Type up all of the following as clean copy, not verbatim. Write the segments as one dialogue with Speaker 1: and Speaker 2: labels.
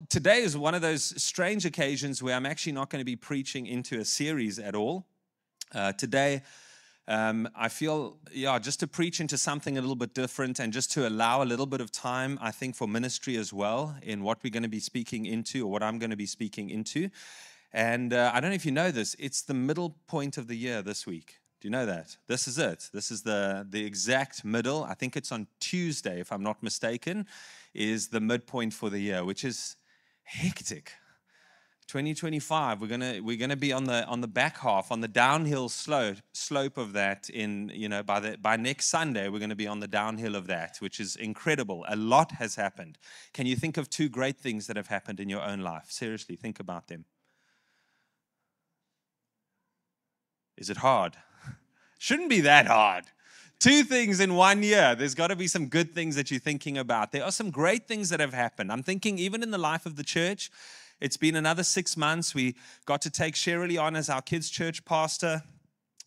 Speaker 1: today is one of those strange occasions where I'm actually not going to be preaching into a series at all. Today, I feel, just to preach into something a little bit different and just to allow a little bit of time, I think, for ministry as well in what we're going to be speaking into or what I'm going to be speaking into. And I don't know if you know this, it's the middle point of the year this week. Do you know that? This is it. This is the exact middle. I think it's on Tuesday, if I'm not mistaken, is the midpoint for the year, which is hectic. 2025, we're gonna be on the back half, on the downhill slope of that. By next Sunday, we're gonna be on the downhill of that, which is incredible. A lot has happened. Can you think of two great things that have happened in your own life? Seriously, think about them. Is it hard? Shouldn't be that hard. Two things in 1 year. There's got to be some good things that you're thinking about. There are some great things that have happened. I'm thinking even in the life of the church, it's been another 6 months. We got to take Shirley on as our kids' church pastor,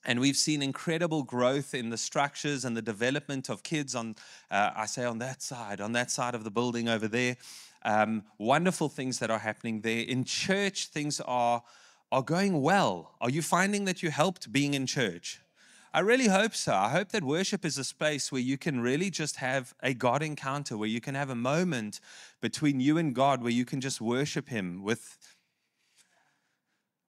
Speaker 1: and we've seen incredible growth in the structures and the development of kids on that side of the building over there. Wonderful things that are happening there. In church, things are going well. Are you finding that you helped being in church? I really hope so. I hope that worship is a space where you can really just have a God encounter, where you can have a moment between you and God, where you can just worship Him with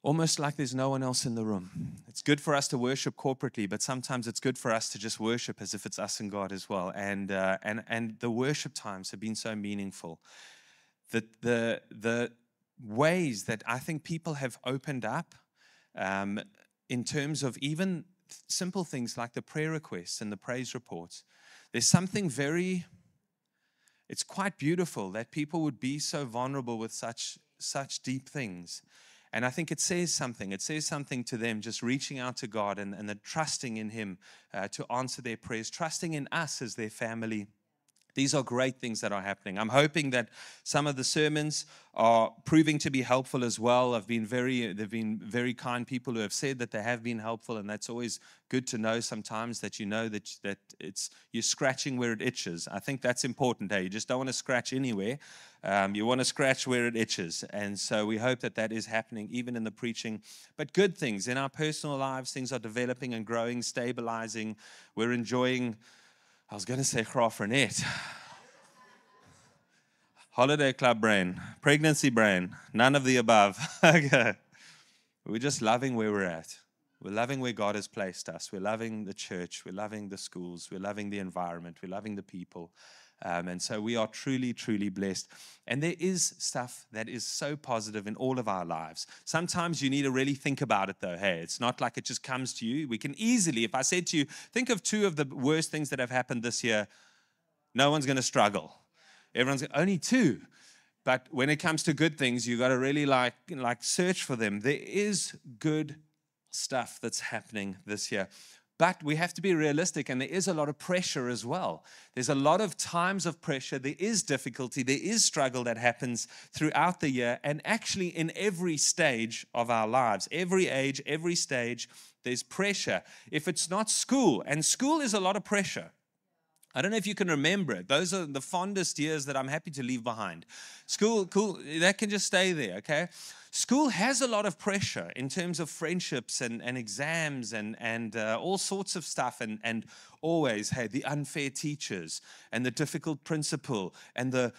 Speaker 1: almost like there's no one else in the room. It's good for us to worship corporately, but sometimes it's good for us to just worship as if it's us and God as well. And the worship times have been so meaningful. The ways that I think people have opened up in terms of even simple things like the prayer requests and the praise reports. There's something it's quite beautiful that people would be so vulnerable with such deep things. And I think it says something. It says something to them, just reaching out to God and the trusting in Him to answer their prayers, trusting in us as their family. These are great things that are happening. I'm hoping that some of the sermons are proving to be helpful as well. There've been very kind people who have said that they have been helpful, and that's always good to know sometimes that you know that you're scratching where it itches. I think that's important. You just don't want to scratch anywhere. You want to scratch where it itches. And so we hope that is happening even in the preaching. But good things in our personal lives, things are developing and growing, stabilizing. We're enjoying, I was going to say Graafrenet. Holiday club brain, pregnancy brain, none of the above. Okay. We're just loving where we're at. We're loving where God has placed us. We're loving the church. We're loving the schools. We're loving the environment. We're loving the people. And so we are truly, truly blessed. And there is stuff that is so positive in all of our lives. Sometimes you need to really think about it, though. Hey, it's not like it just comes to you. We can easily, if I said to you, think of two of the worst things that have happened this year, no one's going to struggle. Everyone's only two. But when it comes to good things, you got to really like search for them. There is good stuff that's happening this year. But we have to be realistic, and there is a lot of pressure as well. There's a lot of times of pressure. There is difficulty. There is struggle that happens throughout the year, and actually in every stage of our lives, every age, every stage, there's pressure. If it's not school, and school is a lot of pressure. I don't know if you can remember it. Those are the fondest years that I'm happy to leave behind. School, cool, that can just stay there, okay? School has a lot of pressure in terms of friendships and exams and all sorts of stuff. And always, hey, the unfair teachers and the difficult principal and the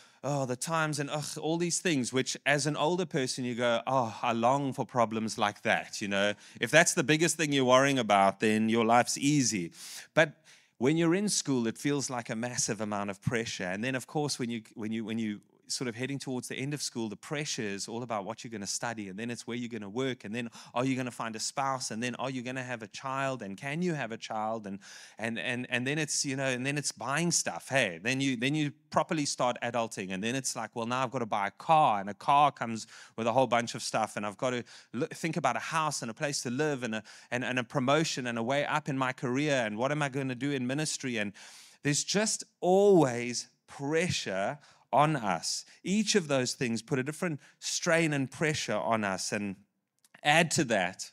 Speaker 1: times and all these things, which as an older person, you go, I long for problems like that, you know. If that's the biggest thing you're worrying about, then your life's easy. But when you're in school, it feels like a massive amount of pressure. And then, of course, when you sort of heading towards the end of school, the pressure is all about what you're going to study, and then it's where you're going to work, and then are you going to find a spouse, and then are you going to have a child, and can you have a child, and then it's, you know, and then it's buying stuff. Hey, then you properly start adulting, and then it's like, well, now I've got to buy a car, and a car comes with a whole bunch of stuff, and I've got to think about a house and a place to live, and a promotion and a way up in my career, and what am I going to do in ministry, and there's just always pressure on us. Each of those things put a different strain and pressure on us, and add to that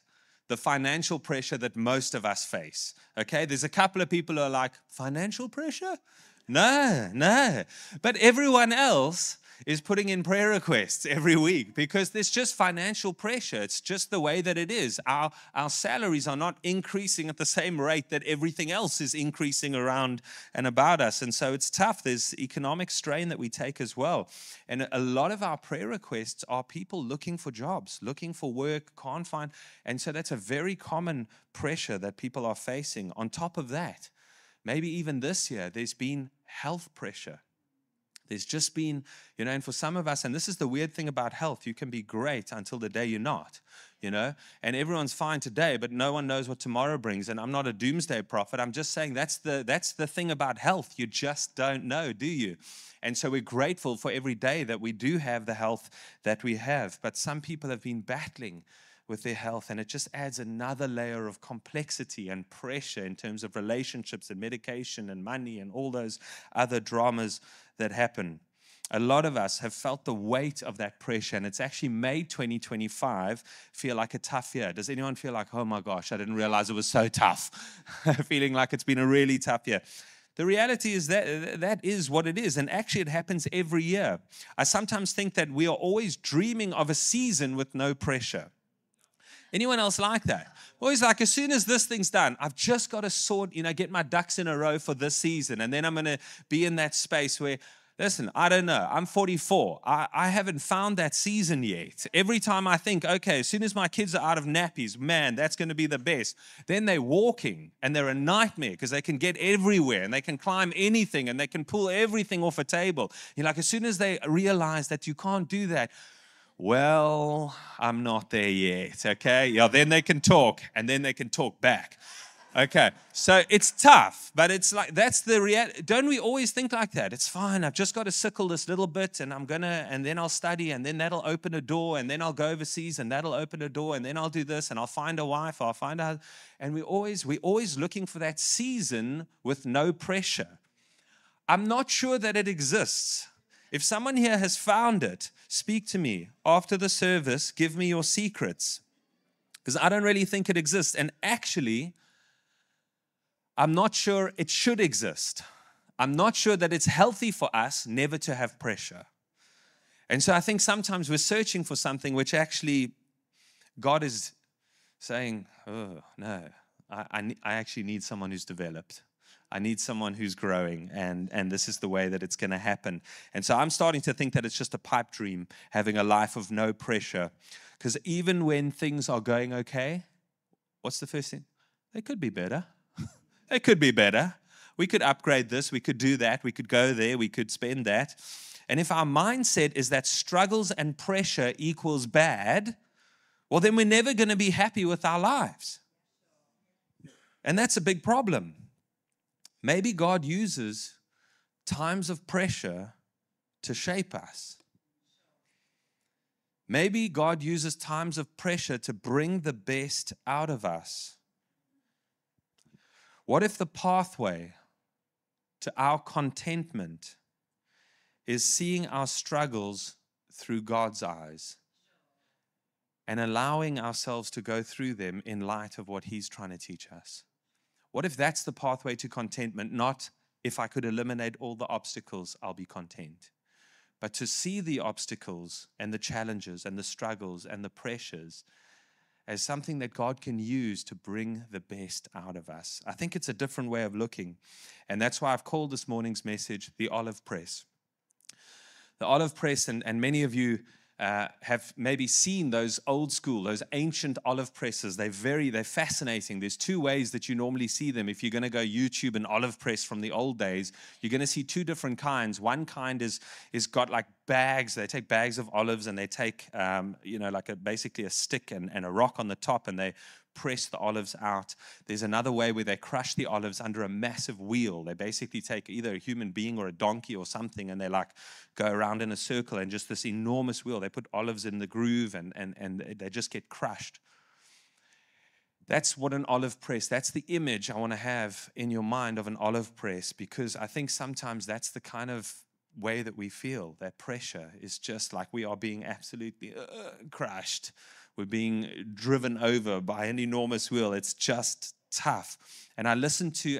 Speaker 1: the financial pressure that most of us face. Okay, there's a couple of people who are like, financial pressure? No. But everyone else is putting in prayer requests every week because there's just financial pressure. It's just the way that it is. Our salaries are not increasing at the same rate that everything else is increasing around and about us. And so it's tough. There's economic strain that we take as well. And a lot of our prayer requests are people looking for jobs, looking for work, can't find. And so that's a very common pressure that people are facing. On top of that, maybe even this year, there's been health pressure. There's just been, and for some of us, and this is the weird thing about health, you can be great until the day you're not, and everyone's fine today, but no one knows what tomorrow brings. And I'm not a doomsday prophet. I'm just saying that's the thing about health. You just don't know, do you? And so we're grateful for every day that we do have the health that we have. But some people have been battling with their health, and it just adds another layer of complexity and pressure in terms of relationships and medication and money and all those other dramas that happen. A lot of us have felt the weight of that pressure, and it's actually made 2025 feel like a tough year. Does anyone feel like, oh my gosh, I didn't realize it was so tough? Feeling like it's been a really tough year. The reality is that is what it is, and actually it happens every year. I sometimes think that we are always dreaming of a season with no pressure. Anyone else like that? Always like, as soon as this thing's done, I've just got to get my ducks in a row for this season. And then I'm going to be in that space where, listen, I don't know. I'm 44. I haven't found that season yet. Every time I think, okay, as soon as my kids are out of nappies, man, that's going to be the best. Then they're walking and they're a nightmare because they can get everywhere and they can climb anything and they can pull everything off a table. You're like, as soon as they realize that you can't do that, well, I'm not there yet, okay? Yeah, then they can talk, and then they can talk back. Okay, so it's tough, but it's like, that's the reality. Don't we always think like that? It's fine, I've just got to sickle this little bit, and and then I'll study, and then that'll open a door, and then I'll go overseas, and that'll open a door, and then I'll do this, and I'll find a wife, I'll find a... And we're always looking for that season with no pressure. I'm not sure that it exists. If someone here has found it, speak to me after the service. Give me your secrets, because I don't really think it exists. And actually, I'm not sure it should exist. I'm not sure that it's healthy for us never to have pressure. And so I think sometimes we're searching for something which actually God is saying, oh, no, I actually need someone who's developed. I need someone who's growing, and this is the way that it's going to happen. And so I'm starting to think that it's just a pipe dream, having a life of no pressure. Because even when things are going okay, what's the first thing? They could be better. They could be better. We could upgrade this. We could do that. We could go there. We could spend that. And if our mindset is that struggles and pressure equals bad, well, then we're never going to be happy with our lives. And that's a big problem. Maybe God uses times of pressure to shape us. Maybe God uses times of pressure to bring the best out of us. What if the pathway to our contentment is seeing our struggles through God's eyes and allowing ourselves to go through them in light of what He's trying to teach us? What if that's the pathway to contentment? Not, if I could eliminate all the obstacles, I'll be content. But to see the obstacles and the challenges and the struggles and the pressures as something that God can use to bring the best out of us. I think it's a different way of looking. And that's why I've called this morning's message the Olive Press. The Olive Press, and many of you have maybe seen those old school, those ancient olive presses. They're fascinating. There's two ways that you normally see them. If you're going to go YouTube an olive press from the old days, you're going to see two different kinds. One kind is got like bags. They take bags of olives and they take, basically a stick and a rock on the top, and they press the olives out. There's another way where they crush the olives under a massive wheel. They basically take either a human being or a donkey or something, and they go around in a circle, and just this enormous wheel. They put olives in the groove, and they just get crushed. That's what an olive press, that's the image I want to have in your mind of an olive press, because I think sometimes that's the kind of way that we feel. That pressure is just like we are being absolutely crushed. We're being driven over by an enormous wheel. It's just tough. And I listened to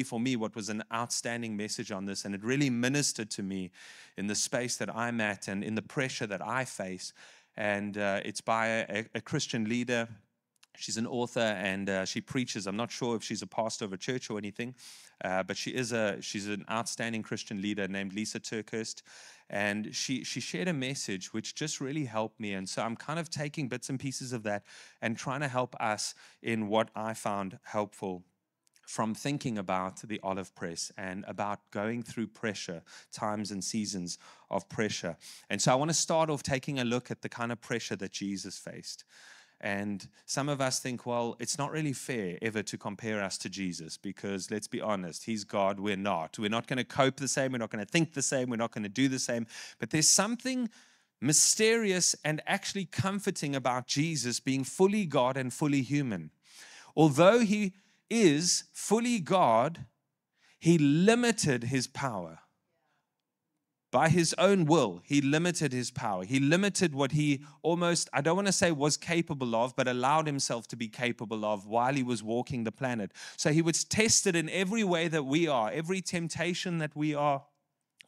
Speaker 1: for me, what was an outstanding message on this, and it really ministered to me in the space that I'm at and in the pressure that I face. And it's by a Christian leader. She's an author, and she preaches. I'm not sure if she's a pastor of a church or anything, but she's an outstanding Christian leader named Lisa Turkhurst. And she shared a message which just really helped me. And so I'm kind of taking bits and pieces of that and trying to help us in what I found helpful from thinking about the olive press and about going through pressure, times and seasons of pressure. And so I want to start off taking a look at the kind of pressure that Jesus faced. And some of us think, well, it's not really fair ever to compare us to Jesus because, let's be honest, he's God, we're not. We're not going to cope the same, we're not going to think the same, we're not going to do the same. But there's something mysterious and actually comforting about Jesus being fully God and fully human. Although he is fully God, he limited his power. By his own will, he limited his power. He limited what he almost, I don't want to say was capable of, but allowed himself to be capable of while he was walking the planet. So he was tested in every way that we are, every temptation that we are,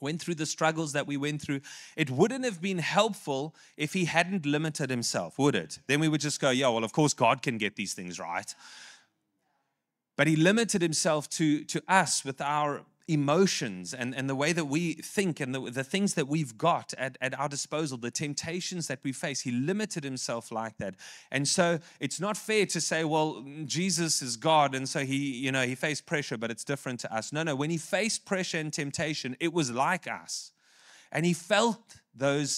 Speaker 1: went through the struggles that we went through. It wouldn't have been helpful if he hadn't limited himself, would it? Then we would just go, yeah, well, of course, God can get these things right. But he limited himself to us with our emotions and the way that we think and the things that we've got at our disposal, the temptations that we face. He limited himself like that. And so it's not fair to say, well, Jesus is God, and so he faced pressure, but it's different to us. No, when he faced pressure and temptation, it was like us. And he felt the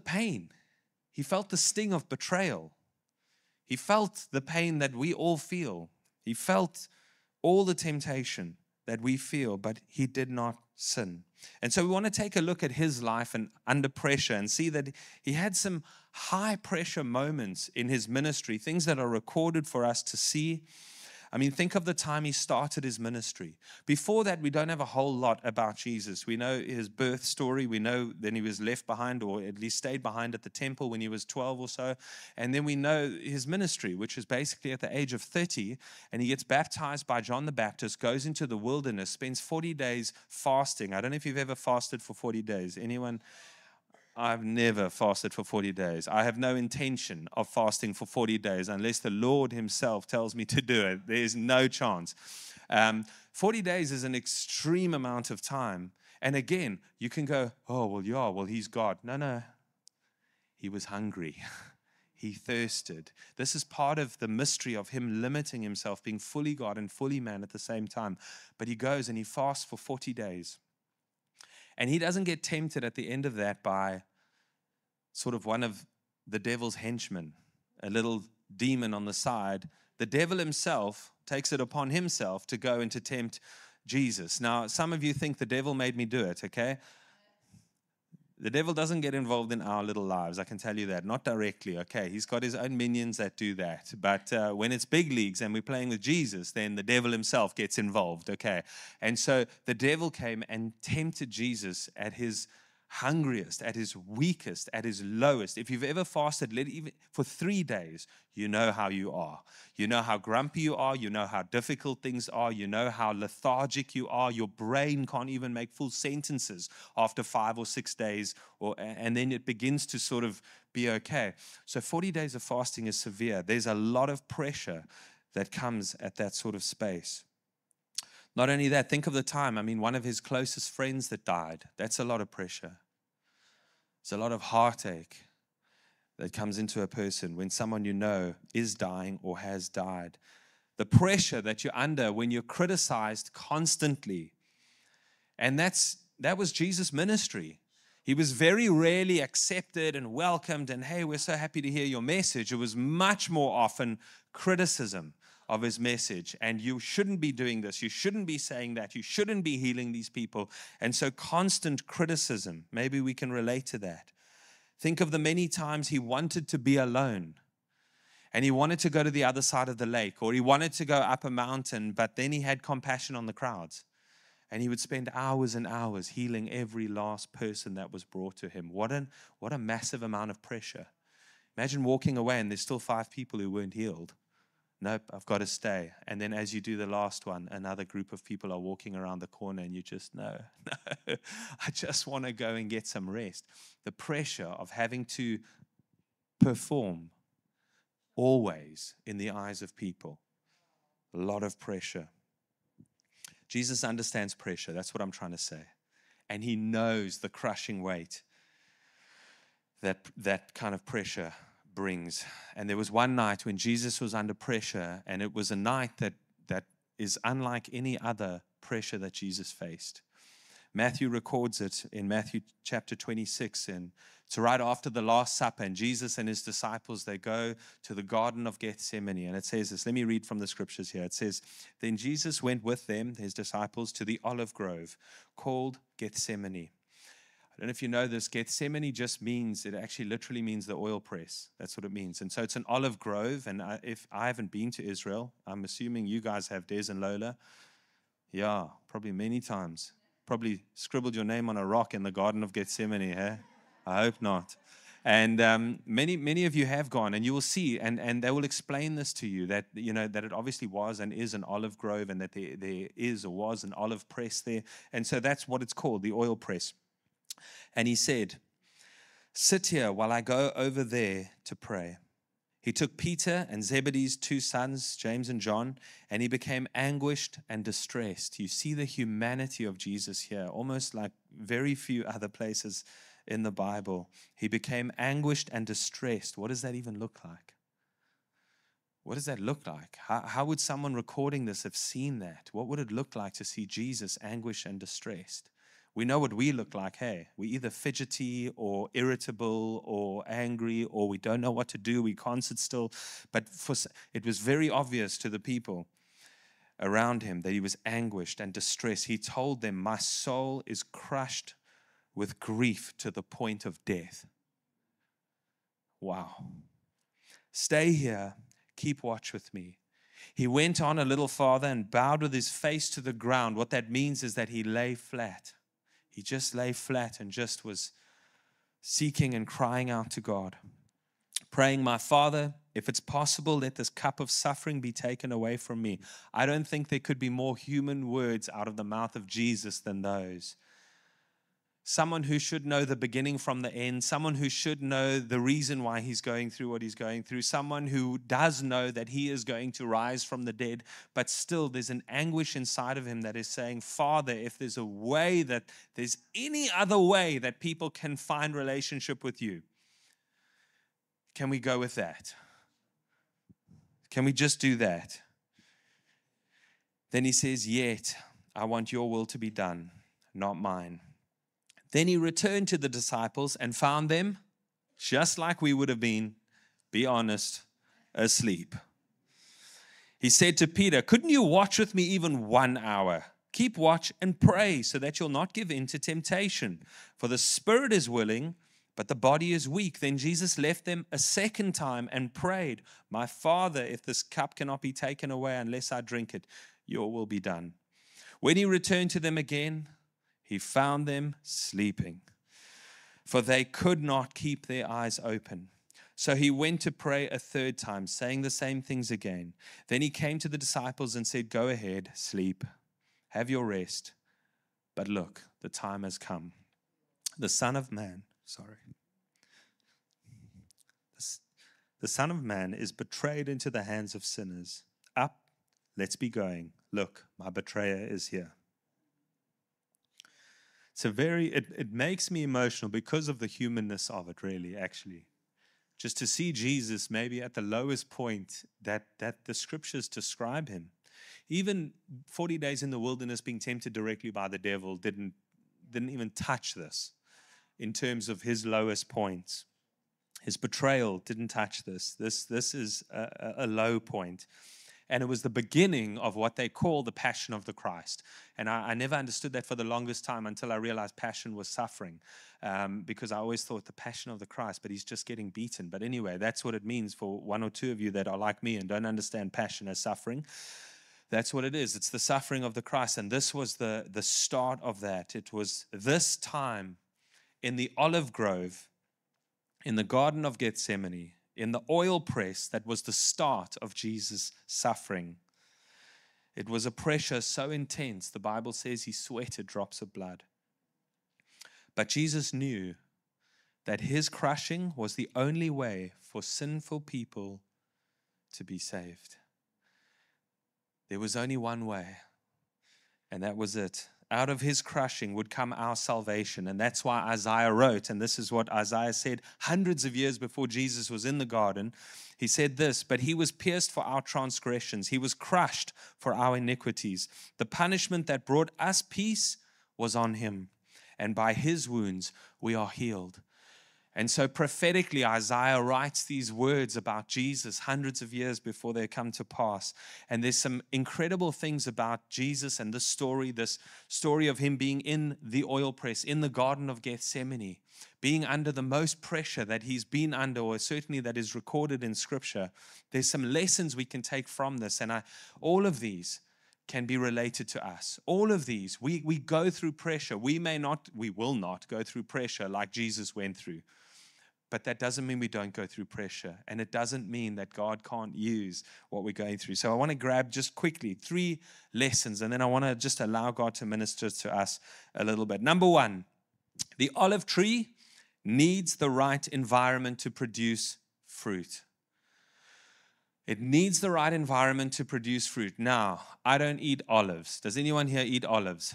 Speaker 1: pain. He felt the sting of betrayal. He felt the pain that we all feel. He felt all the temptation that we feel, but he did not sin. And so we want to take a look at his life and under pressure and see that he had some high pressure moments in his ministry, things that are recorded for us to see. I mean, think of the time he started his ministry. Before that, we don't have a whole lot about Jesus. We know his birth story. We know then he was left behind, or at least stayed behind at the temple when he was 12 or so. And then we know his ministry, which is basically at the age of 30. And he gets baptized by John the Baptist, goes into the wilderness, spends 40 days fasting. I don't know if you've ever fasted for 40 days. Anyone? I've never fasted for 40 days. I have no intention of fasting for 40 days unless the Lord himself tells me to do it. There's no chance. 40 days is an extreme amount of time. And again, you can go, oh, well, he's God. No. He was hungry. He thirsted. This is part of the mystery of him limiting himself, being fully God and fully man at the same time. But he goes and he fasts for 40 days. And he doesn't get tempted at the end of that by sort of one of the devil's henchmen, a little demon on the side. The devil himself takes it upon himself to go and to tempt Jesus. Now, some of you think the devil made me do it, okay? The devil doesn't get involved in our little lives, I can tell you that. Not directly, okay? He's got his own minions that do that. But when it's big leagues and we're playing with Jesus, then the devil himself gets involved, okay? And so the devil came and tempted Jesus at his hungriest, at his weakest, at his lowest. If you've ever fasted even for 3 days, you know how you are. You know how grumpy you are. You know how difficult things are. You know how lethargic you are. Your brain can't even make full sentences after 5 or 6 days, and then it begins to sort of be okay. So 40 days of fasting is severe. There's a lot of pressure that comes at that sort of space. Not only that, think of the time. I mean, one of his closest friends that died. That's a lot of pressure. It's a lot of heartache that comes into a person when someone you know is dying or has died. The pressure that you're under when you're criticized constantly. And that was Jesus' ministry. He was very rarely accepted and welcomed and, hey, we're so happy to hear your message. It was much more often criticism of his message. And you shouldn't be doing this. You shouldn't be saying that. You shouldn't be healing these people. And so constant criticism. Maybe we can relate to that. Think of the many times he wanted to be alone. And he wanted to go to the other side of the lake, or he wanted to go up a mountain, but then he had compassion on the crowds. And he would spend hours and hours healing every last person that was brought to him. What a massive amount of pressure. Imagine walking away and there's still 5 people who weren't healed. Nope, I've got to stay. And then as you do the last one, another group of people are walking around the corner and you just, no, I just want to go and get some rest. The pressure of having to perform always in the eyes of people. A lot of pressure. Jesus understands pressure. That's what I'm trying to say. And he knows the crushing weight that kind of pressure brings. And there was one night when Jesus was under pressure, and it was a night that is unlike any other pressure that Jesus faced. Matthew records it in Matthew chapter 26, and it's right after the Last Supper, and Jesus and his disciples, they go to the Garden of Gethsemane, and it says this. Let me read from the scriptures here. It says, then Jesus went with them, his disciples, to the olive grove called Gethsemane. I don't know if you know this, Gethsemane just means, it actually literally means the oil press. That's what it means. And so it's an olive grove, and if I haven't been to Israel, I'm assuming you guys have, Des and Lola. Yeah, probably many times. Probably scribbled your name on a rock in the Garden of Gethsemane, eh? I hope not. And many of you have gone, and you will see, and they will explain this to you, that that it obviously was and is an olive grove, and that there is or was an olive press there. And so that's what it's called, the oil press. And he said, sit here while I go over there to pray. He took Peter and Zebedee's two sons, James and John, and he became anguished and distressed. You see the humanity of Jesus here, almost like very few other places in the Bible. He became anguished and distressed. What does that even look like? What does that look like? How would someone recording this have seen that? What would it look like to see Jesus anguished and distressed? We know what we look like, hey. We're either fidgety or irritable or angry, or we don't know what to do. We can't sit still. But it was very obvious to the people around him that he was anguished and distressed. He told them, my soul is crushed with grief to the point of death. Wow. Stay here. Keep watch with me. He went on a little farther and bowed with his face to the ground. What that means is that he lay flat. He just lay flat and just was seeking and crying out to God, praying, my Father, if it's possible, let this cup of suffering be taken away from me. I don't think there could be more human words out of the mouth of Jesus than those. Someone who should know the beginning from the end, someone who should know the reason why he's going through what he's going through, someone who does know that he is going to rise from the dead, but still there's an anguish inside of him that is saying, Father, if there's a way, that there's any other way that people can find relationship with you, can we go with that? Can we just do that? Then he says, yet I want your will to be done, not mine. Then he returned to the disciples and found them, just like we would have been, be honest, asleep. He said to Peter, couldn't you watch with me even 1 hour? Keep watch and pray so that you'll not give in to temptation. For the spirit is willing, but the body is weak. Then Jesus left them a second time and prayed, my Father, if this cup cannot be taken away unless I drink it, your will be done. When he returned to them again, he found them sleeping, for they could not keep their eyes open. So he went to pray a third time, saying the same things again. Then he came to the disciples and said, go ahead, sleep, have your rest. But look, the time has come. The Son of Man is betrayed into the hands of sinners. Up, let's be going. Look, my betrayer is here. It makes me emotional because of the humanness of it, really, actually. Just to see Jesus maybe at the lowest point that the scriptures describe him. Even 40 days in the wilderness being tempted directly by the devil didn't even touch this in terms of his lowest points. His betrayal didn't touch this. This is a low point. And it was the beginning of what they call the passion of the Christ. And I never understood that for the longest time until I realized passion was suffering. Because I always thought the passion of the Christ, but he's just getting beaten. But anyway, that's what it means for one or two of you that are like me and don't understand passion as suffering. That's what it is. It's the suffering of the Christ. And this was the start of that. It was this time in the olive grove, in the Garden of Gethsemane. in the oil press that was the start of Jesus' suffering. It was a pressure so intense, the Bible says he sweated drops of blood. But Jesus knew that his crushing was the only way for sinful people to be saved. There was only one way, and that was it. Out of his crushing would come our salvation. And that's why Isaiah wrote, and this is what Isaiah said hundreds of years before Jesus was in the garden. He said this, "But he was pierced for our transgressions. He was crushed for our iniquities. The punishment that brought us peace was on him. And by his wounds we are healed." And so prophetically, Isaiah writes these words about Jesus hundreds of years before they come to pass. And there's some incredible things about Jesus and this story of him being in the oil press, in the Garden of Gethsemane, being under the most pressure that he's been under, or certainly that is recorded in Scripture. There's some lessons we can take from this. And all of these can be related to us. All of these, we go through pressure. We will not go through pressure like Jesus went through. But that doesn't mean we don't go through pressure. And it doesn't mean that God can't use what we're going through. So I want to grab just quickly 3 lessons, and then I want to just allow God to minister to us a little bit. Number 1, the olive tree needs the right environment to produce fruit. It needs the right environment to produce fruit. Now, I don't eat olives. Does anyone here eat olives?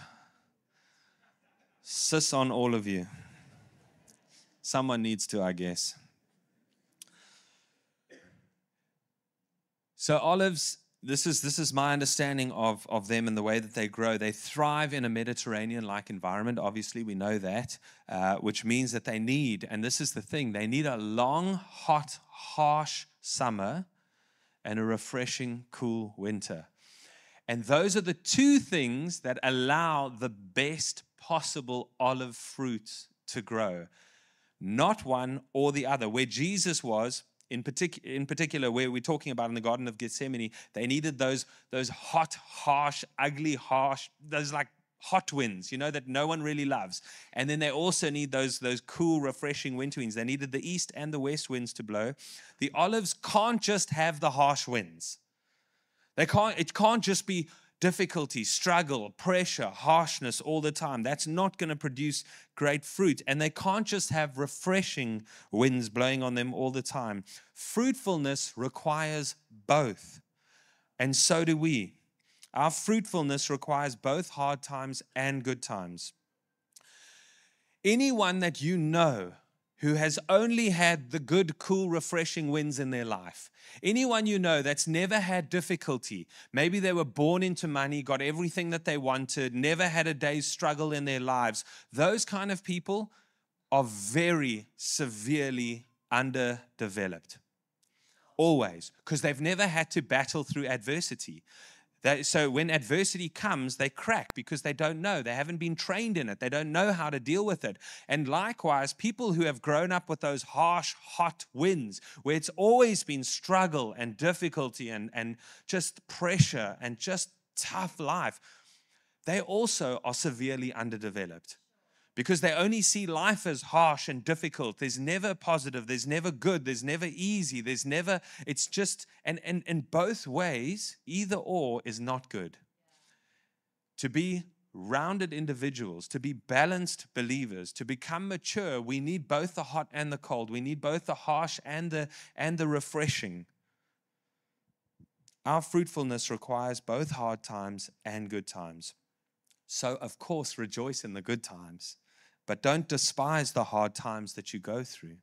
Speaker 1: Sis on all of you. Someone needs to, I guess. So olives, this is my understanding of them and the way that they grow. They thrive in a Mediterranean-like environment. Obviously, we know that, which means that they need, and this is the thing, they need a long, hot, harsh summer and a refreshing, cool winter. And those are the 2 things that allow the best possible olive fruit to grow. Not one or the other. Where Jesus was, in particular, where we're talking about in the Garden of Gethsemane, they needed those hot, harsh, ugly, harsh, those like hot winds, that no one really loves. And then they also need those cool, refreshing winter winds. They needed the east and the west winds to blow. The olives can't just have the harsh winds. It can't just be difficulty, struggle, pressure, harshness all the time. That's not going to produce great fruit. And they can't just have refreshing winds blowing on them all the time. Fruitfulness requires both. And so do we. Our fruitfulness requires both hard times and good times. Anyone that you know who has only had the good, cool, refreshing winds in their life, anyone you know that's never had difficulty, maybe they were born into money, got everything that they wanted, never had a day's struggle in their lives, those kind of people are very severely underdeveloped. Always, because they've never had to battle through adversity. So when adversity comes, they crack because they don't know. They haven't been trained in it. They don't know how to deal with it. And likewise, people who have grown up with those harsh, hot winds, where it's always been struggle and difficulty and just pressure and just tough life, they also are severely underdeveloped. Because they only see life as harsh and difficult. There's never positive, there's never good, there's never easy, it's just, and in both ways, either or is not good. To be rounded individuals, to be balanced believers, to become mature, we need both the hot and the cold. We need both the harsh and the refreshing. Our fruitfulness requires both hard times and good times. So, of course, rejoice in the good times. But don't despise the hard times that you go through.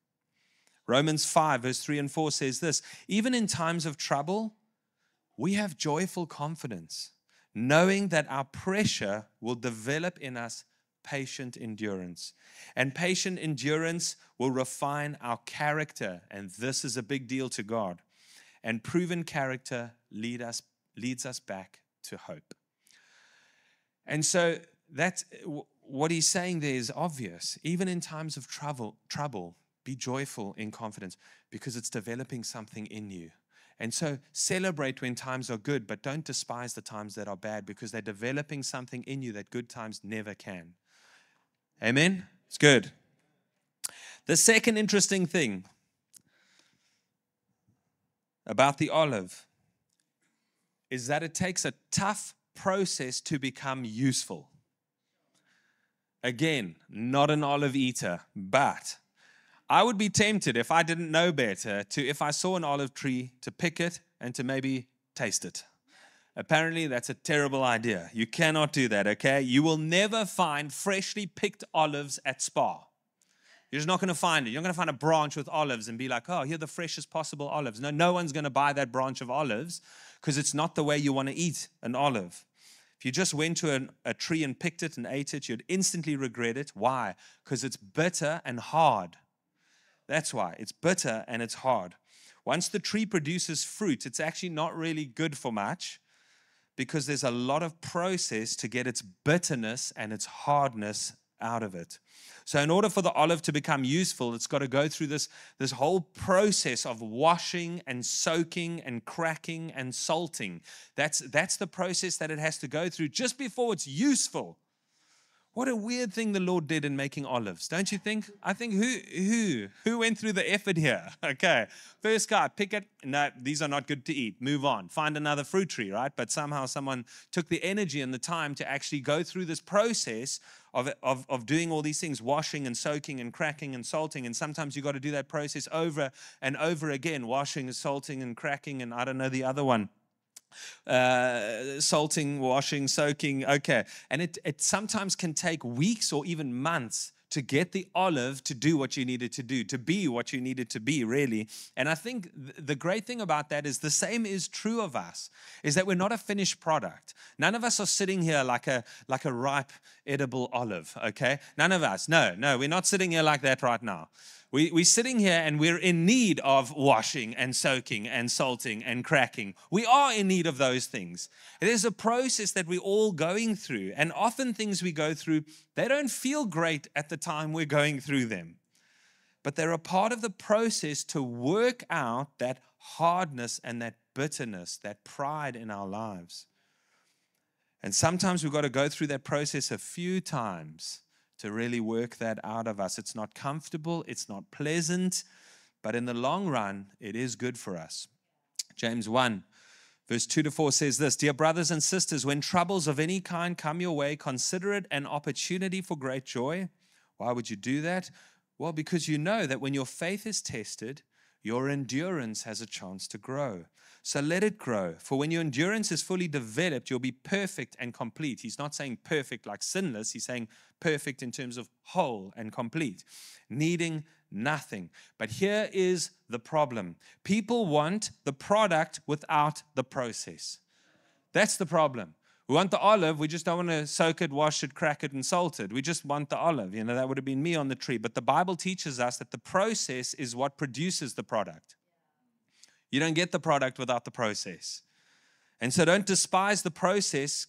Speaker 1: Romans 5, verse 3 and 4 says this, even in times of trouble, we have joyful confidence, knowing that our pressure will develop in us patient endurance. And patient endurance will refine our character. And this is a big deal to God. And proven character leads us back to hope. And so that's what he's saying there is obvious. Even in times of trouble, be joyful in confidence because it's developing something in you. And so celebrate when times are good, but don't despise the times that are bad because they're developing something in you that good times never can. Amen? It's good. The second interesting thing, about the olive is that it takes a tough process to become useful. Again, not an olive eater, but I would be tempted, if I didn't know better, if I saw an olive tree, to pick it and to maybe taste it. Apparently, that's a terrible idea. You cannot do that, okay? You will never find freshly picked olives at Spar. You're just not going to find it. You're not going to find a branch with olives and be like, oh, here are the freshest possible olives. No one's going to buy that branch of olives because it's not the way you want to eat an olive. If you just went to a tree and picked it and ate it, you'd instantly regret it. Why? Because it's bitter and hard. That's why. It's bitter and it's hard. Once the tree produces fruit, it's actually not really good for much because there's a lot of process to get its bitterness and its hardness out of it. So in order for the olive to become useful, it's got to go through this whole process of washing and soaking and cracking and salting. That's the process that it has to go through just before it's useful. What a weird thing the Lord did in making olives, don't you think? I think who went through the effort here? Okay, first guy, pick it. No, these are not good to eat. Move on. Find another fruit tree, right? But somehow someone took the energy and the time to actually go through this process of doing all these things, washing and soaking and cracking and salting. And sometimes you got to do that process over and over again, washing and salting and cracking and I don't know the other one. Salting, washing, soaking, okay. And it sometimes can take weeks or even months to get the olive to do what you needed to do, to be what you needed to be, really. And I think the great thing about that is the same is true of us, is that we're not a finished product. None of us are sitting here like a ripe, edible olive, okay? None of us. No, we're not sitting here like that right now. We're sitting here and we're in need of washing and soaking and salting and cracking. We are in need of those things. There's a process that we're all going through. And often things we go through, they don't feel great at the time we're going through them. But they're a part of the process to work out that hardness and that bitterness, that pride in our lives. And sometimes we've got to go through that process a few times to really work that out of us. It's not comfortable, it's not pleasant, but in the long run, it is good for us. James 1, verse 2-4 says this, Dear brothers and sisters, when troubles of any kind come your way, consider it an opportunity for great joy. Why would you do that? Well, because you know that when your faith is tested, your endurance has a chance to grow. So let it grow. For when your endurance is fully developed, you'll be perfect and complete. He's not saying perfect like sinless. He's saying perfect in terms of whole and complete, needing nothing. But here is the problem. People want the product without the process. That's the problem. We want the olive. We just don't want to soak it, wash it, crack it, and salt it. We just want the olive. You know, that would have been me on the tree. But the Bible teaches us that the process is what produces the product. You don't get the product without the process. And so don't despise the process,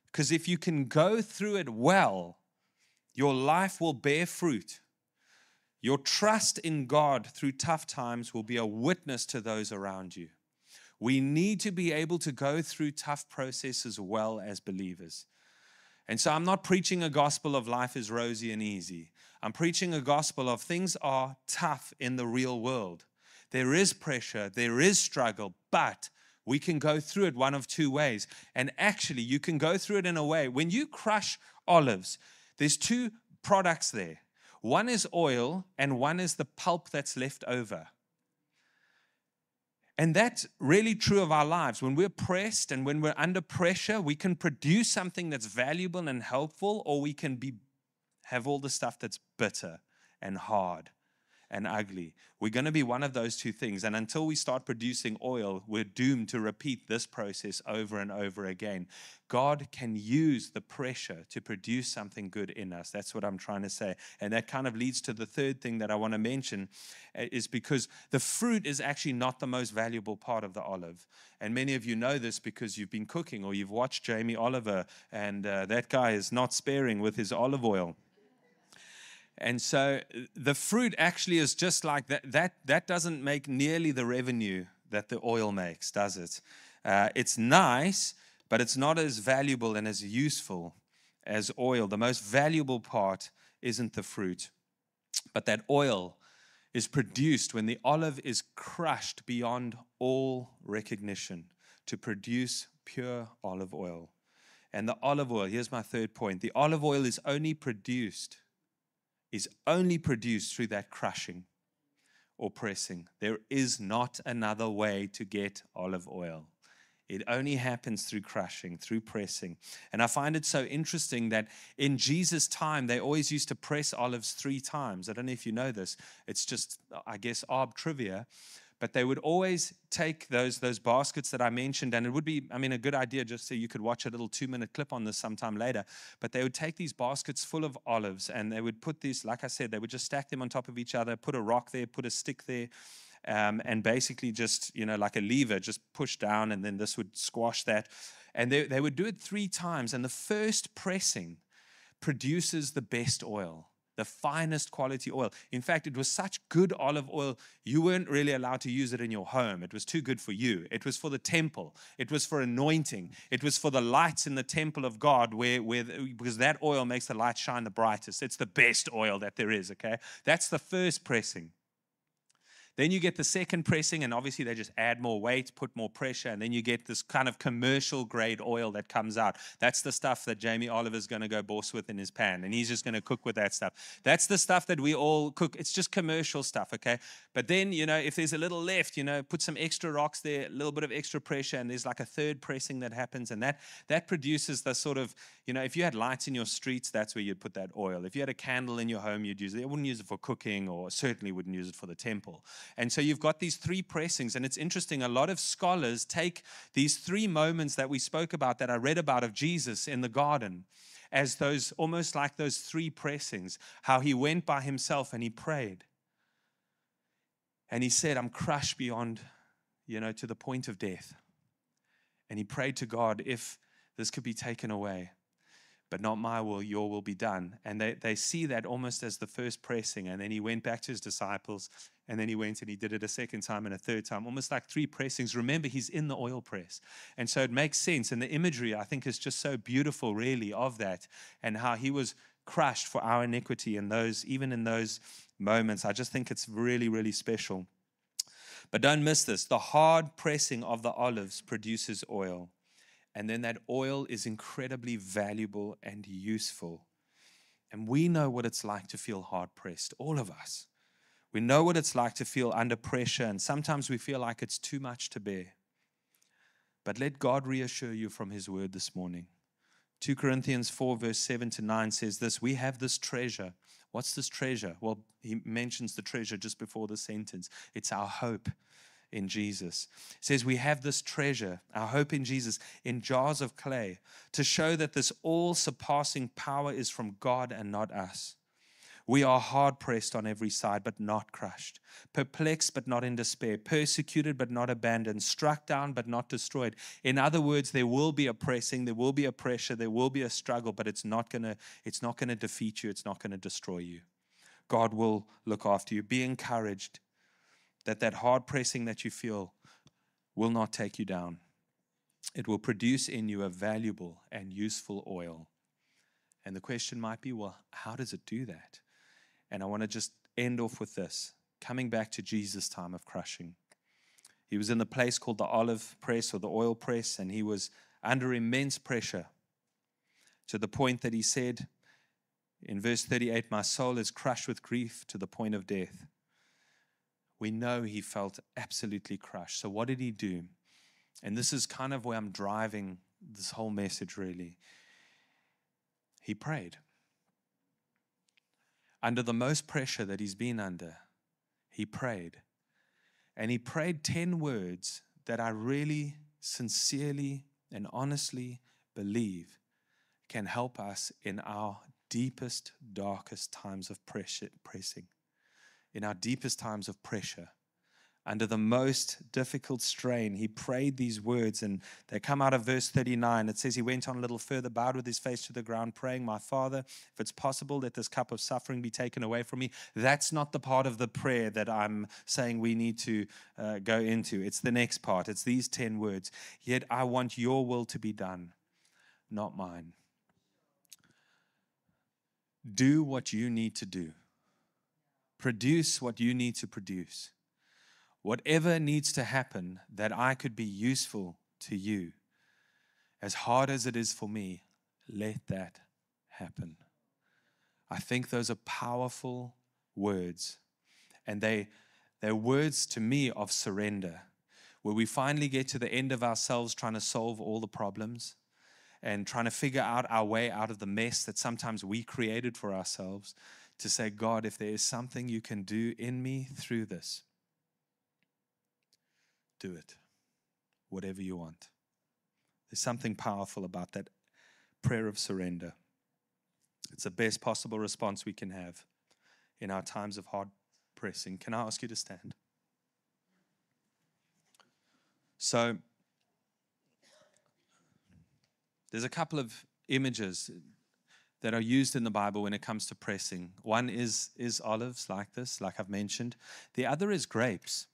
Speaker 1: because if you can go through it well, your life will bear fruit. Your trust in God through tough times will be a witness to those around you. We need to be able to go through tough processes well as believers. And so I'm not preaching a gospel of life is rosy and easy. I'm preaching a gospel of things are tough in the real world. There is pressure, there is struggle, but we can go through it one of two ways. And actually, you can go through it in a way. When you crush olives, there's two products there. One is oil, and one is the pulp that's left over. And that's really true of our lives. When we're pressed and when we're under pressure, we can produce something that's valuable and helpful, or we can have all the stuff that's bitter and hard and ugly. We're going to be one of those two things. And until we start producing oil, we're doomed to repeat this process over and over again. God can use the pressure to produce something good in us. That's what I'm trying to say. And that kind of leads to the third thing that I want to mention, is because the fruit is actually not the most valuable part of the olive. And many of you know this because you've been cooking or you've watched Jamie Oliver, and that guy is not sparing with his olive oil. And so the fruit actually is just like that. That doesn't make nearly the revenue that the oil makes, does it? It's nice, but it's not as valuable and as useful as oil. The most valuable part isn't the fruit, but that oil is produced when the olive is crushed beyond all recognition to produce pure olive oil. And the olive oil, here's my third point. The olive oil is only produced through that crushing or pressing. There is not another way to get olive oil. It only happens through crushing, through pressing. And I find it so interesting that in Jesus' time, they always used to press olives 3 times. I don't know if you know this. It's just, I guess, arb trivia. But they would always take those baskets that I mentioned, and it would be, a good idea just so you could watch a little 2-minute clip on this sometime later. But they would take these baskets full of olives, and they would put these, like I said, they would just stack them on top of each other, put a rock there, put a stick there, and basically just, like a lever, just push down, and then this would squash that. And they would do it 3 times, and the first pressing produces the best oil, the finest quality oil. In fact, it was such good olive oil, you weren't really allowed to use it in your home. It was too good for you. It was for the temple. It was for anointing. It was for the lights in the temple of God, because that oil makes the light shine the brightest. It's the best oil that there is, okay? That's the first pressing. Then you get the second pressing, and obviously they just add more weight, put more pressure, and then you get this kind of commercial grade oil that comes out. That's the stuff that Jamie Oliver's going to go boss with in his pan, and he's just going to cook with that stuff. That's the stuff that we all cook. It's just commercial stuff, okay? But then, if there's a little left, put some extra rocks there, a little bit of extra pressure, and there's like a third pressing that happens, and that produces the sort of, if you had lights in your streets, that's where you'd put that oil. If you had a candle in your home, you'd use it. You wouldn't use it for cooking, or certainly wouldn't use it for the temple. And so you've got these 3 pressings, and it's interesting. A lot of scholars take these 3 moments that we spoke about, that I read about of Jesus in the garden, as those, almost like those 3 pressings, how he went by himself and he prayed. And he said, I'm crushed beyond, to the point of death. And he prayed to God, if this could be taken away, but not my will, your will be done. And they see that almost as the first pressing. And then he went back to his disciples, and then he went and he did it a second time and a third time, almost like 3 pressings. Remember, he's in the oil press. And so it makes sense. And the imagery, I think, is just so beautiful, really, of that, and how he was crushed for our iniquity. And even in those moments, I just think it's really, really special. But don't miss this. The hard pressing of the olives produces oil. And then that oil is incredibly valuable and useful. And we know what it's like to feel hard pressed, all of us. We know what it's like to feel under pressure, and sometimes we feel like it's too much to bear. But let God reassure you from his word this morning. 2 Corinthians 4 verse 7 to 9 says this: we have this treasure. What's this treasure? Well, he mentions the treasure just before the sentence. It's our hope in Jesus. It says we have this treasure, our hope in Jesus, in jars of clay, to show that this all-surpassing power is from God and not us. We are hard-pressed on every side, but not crushed, perplexed, but not in despair, persecuted, but not abandoned, struck down, but not destroyed. In other words, there will be a pressing, there will be a pressure, there will be a struggle, but it's not gonna defeat you, it's not gonna destroy you. God will look after you. Be encouraged that hard pressing that you feel will not take you down. It will produce in you a valuable and useful oil. And the question might be, well, how does it do that? And I want to just end off with this, coming back to Jesus' time of crushing. He was in the place called the olive press, or the oil press, and he was under immense pressure, to the point that he said in verse 38, my soul is crushed with grief to the point of death. We know he felt absolutely crushed. So what did he do? And this is kind of where I'm driving this whole message, really. He prayed. Under the most pressure that he's been under, he prayed. And he prayed 10 words that I really, sincerely, and honestly believe can help us in our deepest, darkest times of pressing. In our deepest times of pressure, under the most difficult strain, he prayed these words, and they come out of verse 39. It says he went on a little further, bowed with his face to the ground, praying, my Father, if it's possible, let this cup of suffering be taken away from me. That's not the part of the prayer that I'm saying we need to go into. It's the next part. It's these 10 words. Yet I want your will to be done, not mine. Do what you need to do. Produce what you need to produce. Whatever needs to happen that I could be useful to you, as hard as it is for me, let that happen. I think those are powerful words. And they're words to me of surrender, where we finally get to the end of ourselves trying to solve all the problems and trying to figure out our way out of the mess that sometimes we created for ourselves, to say, God, if there is something you can do in me through this, do it. Whatever you want. There's something powerful about that prayer of surrender. It's the best possible response we can have in our times of hard pressing. Can I ask you to stand? So, there's a couple of images that are used in the Bible when it comes to pressing. One is olives like this, like I've mentioned. The other is grapes.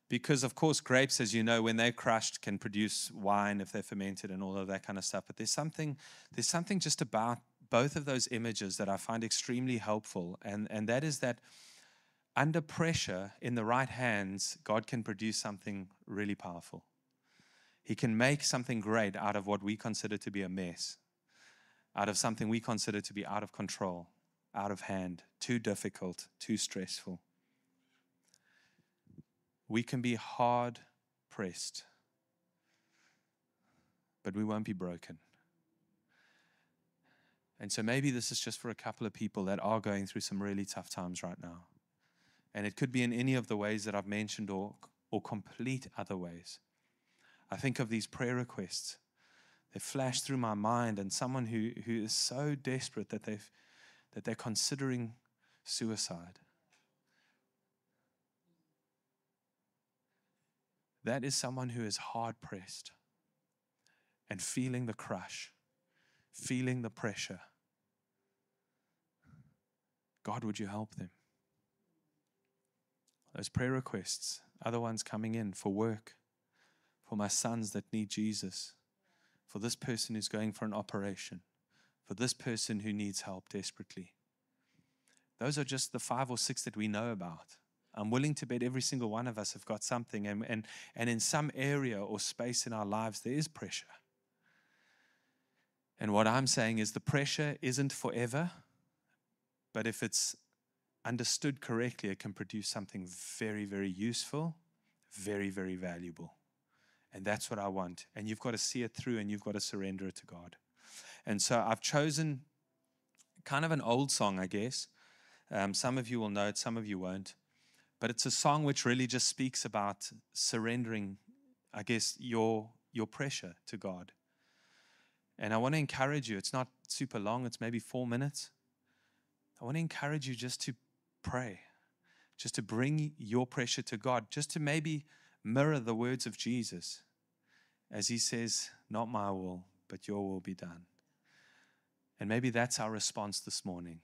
Speaker 1: Because, of course, grapes, as you know, when they're crushed, can produce wine if they're fermented and all of that kind of stuff. But there's something just about both of those images that I find extremely helpful. And that is that under pressure, in the right hands, God can produce something really powerful. He can make something great out of what we consider to be a mess, out of something we consider to be out of control, out of hand, too difficult, too stressful. We can be hard pressed, but we won't be broken. And so maybe this is just for a couple of people that are going through some really tough times right now. And it could be in any of the ways that I've mentioned, or complete other ways. I think of these prayer requests. They flash through my mind, and someone who is so desperate that they're considering suicide. That is someone who is hard pressed and feeling the crush, feeling the pressure. God, would you help them? Those prayer requests, other ones coming in for work, for my sons that need Jesus, for this person who's going for an operation, for this person who needs help desperately. Those are just the 5 or 6 that we know about. I'm willing to bet every single one of us have got something, and in some area or space in our lives, there is pressure. And what I'm saying is the pressure isn't forever, but if it's understood correctly, it can produce something very, very useful, very, very valuable. And that's what I want. And you've got to see it through, and you've got to surrender it to God. And so I've chosen kind of an old song, I guess. Some of you will know it, some of you won't. But it's a song which really just speaks about surrendering, I guess, your pressure to God. And I want to encourage you. It's not super long. It's maybe 4 minutes. I want to encourage you just to pray, just to bring your pressure to God, just to maybe mirror the words of Jesus as he says, not my will, but your will be done. And maybe that's our response this morning.